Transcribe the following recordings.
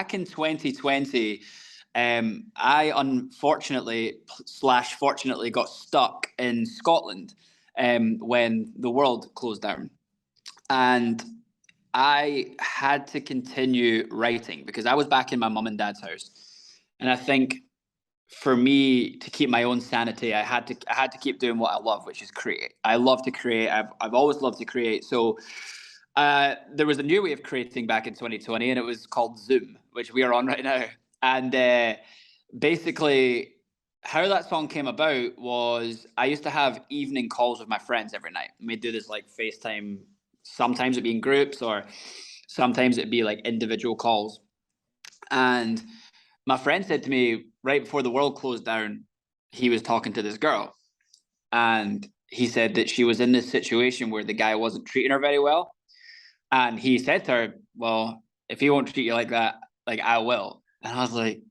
back in 2020, I unfortunately slash fortunately got stuck in Scotland when the world closed down. And I had to continue writing because I was back in my mum and dad's house. And I think for me to keep my own sanity, I had to keep doing what I love, which is create. I love to create. I've always loved to create. So there was a new way of creating back in 2020, and it was called Zoom, which we are on right now. And basically, how that song came about was I used to have evening calls with my friends every night. We'd do this like FaceTime. Sometimes it'd be in groups, or sometimes it'd be like individual calls. And my friend said to me right before the world closed down, he was talking to this girl, and he said that she was in this situation where the guy wasn't treating her very well. And he said to her, well, if he won't treat you like that, like I will. And I was like,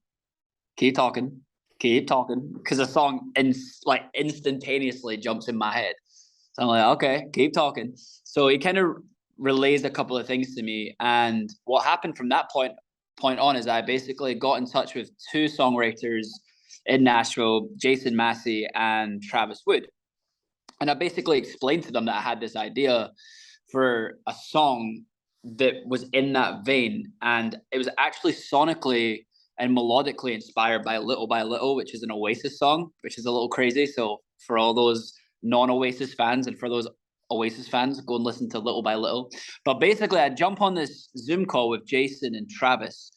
keep talking, because the song like instantaneously jumps in my head. So I'm like, okay, keep talking. So he kind of relays a couple of things to me. And what happened from that point on is I basically got in touch with two songwriters in Nashville, Jason Massey and Travis Wood. And I basically explained to them that I had this idea for a song that was in that vein. And it was actually sonically and melodically inspired by Little, which is an Oasis song, which is a little crazy. So for all those non-Oasis fans and for those Oasis fans, go and listen to Little by Little. But basically, I jump on this Zoom call with Jason and Travis,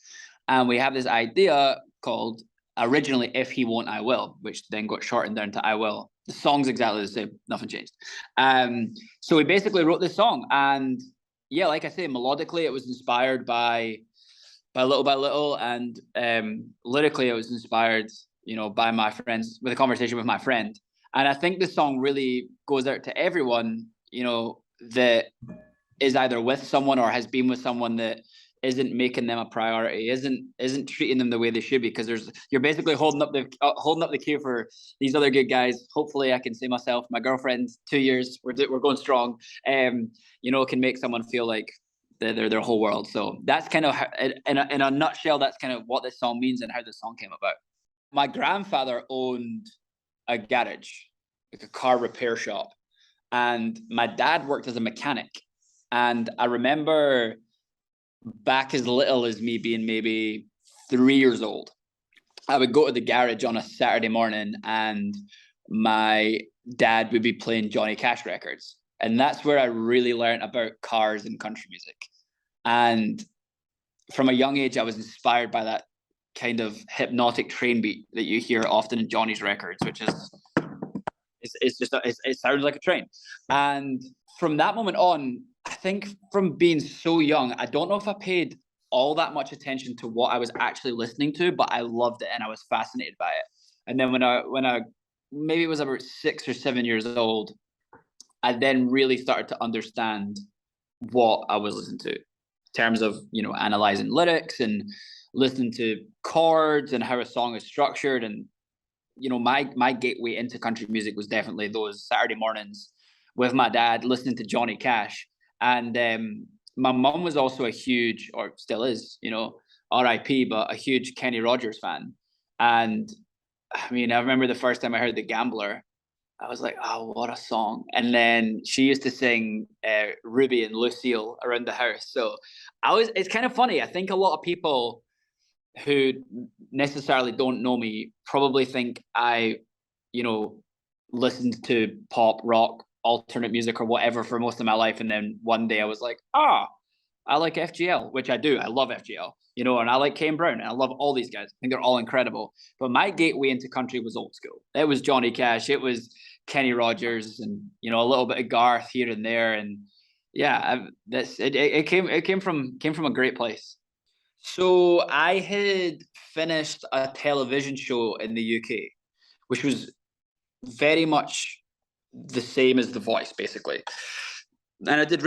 and we have this idea called originally If He Won't, I Will, which then got shortened down to I Will. The song's exactly the same, nothing changed. So we basically wrote this song, and yeah, like I say, melodically it was inspired by Little, and lyrically it was inspired, by my friends, with a conversation with my friend. And I think the song really goes out to everyone, that is either with someone or has been with someone that isn't making them a priority, isn't treating them the way they should be, because you're basically holding up the queue for these other good guys. Hopefully I can say myself, my girlfriend, 2 years, we're going strong, can make someone feel like they're their whole world. So that's kind of in a nutshell, that's kind of what this song means and how the song came about. My grandfather owned a garage, like a car repair shop, and my dad worked as a mechanic. And I remember back as little as me being maybe 3 years old, I would go to the garage on a Saturday morning and my dad would be playing Johnny Cash records. And that's where I really learned about cars and country music. And from a young age, I was inspired by that kind of hypnotic train beat that you hear often in Johnny's records, which is it sounds like a train. And from that moment on, I think from being so young, I don't know if I paid all that much attention to what I was actually listening to, but I loved it and I was fascinated by it. And then when I maybe it was about 6 or 7 years old, I then really started to understand what I was listening to in terms of, analyzing lyrics and listening to chords and how a song is structured. And, my gateway into country music was definitely those Saturday mornings with my dad listening to Johnny Cash. And my mum was also a huge, or still is, RIP, but a huge Kenny Rogers fan. And I mean, I remember the first time I heard The Gambler, I was like, oh, what a song. And then she used to sing Ruby and Lucille around the house. So it's kind of funny. I think a lot of people who necessarily don't know me probably think I, listened to pop, rock, alternate music or whatever for most of my life. And then one day I was like, I like FGL, which I do. I love FGL, and I like Kane Brown, and I love all these guys. I think they're all incredible. But my gateway into country was old school. It was Johnny Cash. It was Kenny Rogers, and a little bit of Garth here and there. And yeah, it came from a great place. So I had finished a television show in the UK, which was very much the same as The Voice, basically. And I did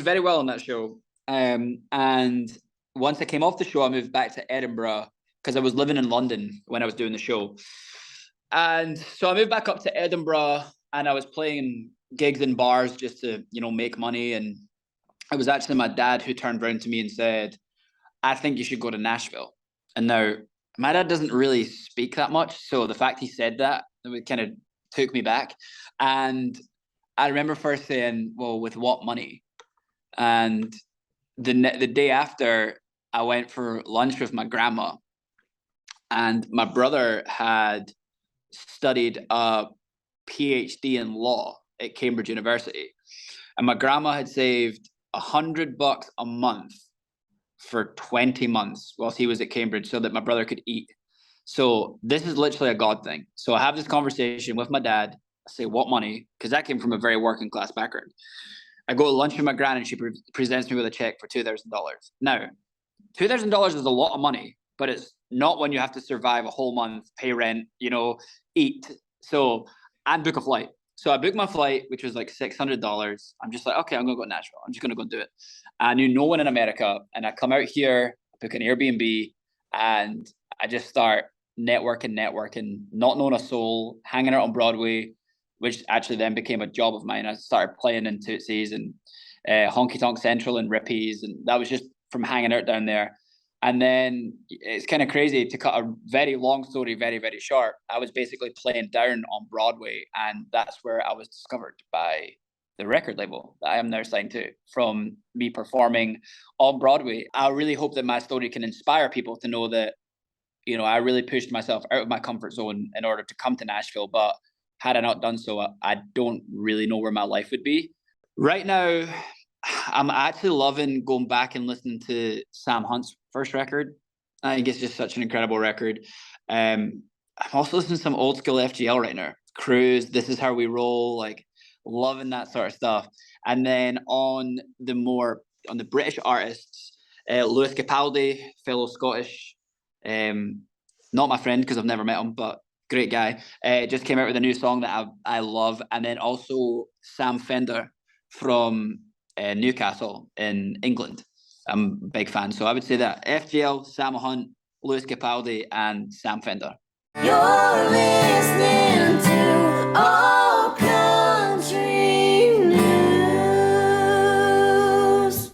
very well on that show. And once I came off the show, I moved back to Edinburgh because I was living in London when I was doing the show. And so I moved back up to Edinburgh, and I was playing gigs in bars just to, make money. And it was actually my dad who turned around to me and said, I think you should go to Nashville. And now my dad doesn't really speak that much, so the fact he said that, it kind of took me back. And I remember first saying, "Well, with what money?" And the day after, I went for lunch with my grandma, and my brother had studied a PhD in law at Cambridge University, and my grandma had saved $100 a month for 20 months whilst he was at Cambridge so that my brother could eat. So this is literally a God thing. So I have this conversation with my dad. I say, "What money?" Because that came from a very working class background. I go to lunch with my gran and she presents me with a check for $2,000. Now, $2,000 is a lot of money, but it's not when you have to survive a whole month, pay rent, eat. So and book a flight. So I booked my flight, which was like $600. I'm just like, okay, I'm gonna go to Nashville. I'm just gonna go do it. I knew no one in America, and I come out here, book an Airbnb, and I just start networking, not knowing a soul, hanging out on Broadway, which actually then became a job of mine. I started playing in Tootsies and Honky Tonk Central and Rippies, and that was just from hanging out down there. And then it's kind of crazy to cut a very long story very, very short. I was basically playing down on Broadway, and that's where I was discovered by the record label that I am now signed to from me performing on Broadway. I really hope that my story can inspire people to know that, I really pushed myself out of my comfort zone in order to come to Nashville. But had I not done so, I don't really know where my life would be. Right now, I'm actually loving going back and listening to Sam Hunt's first record. I think it's just such an incredible record. I'm also listening to some old school FGL right now. Cruise, This Is How We Roll, like loving that sort of stuff. And then on the British artists, Lewis Capaldi, fellow Scottish, not my friend because I've never met him, but great guy. Just came out with a new song that I love. And then also Sam Fender from Newcastle in England. I'm a big fan. So I would say that FGL, Sam Hunt, Lewis Capaldi, and Sam Fender. You're listening to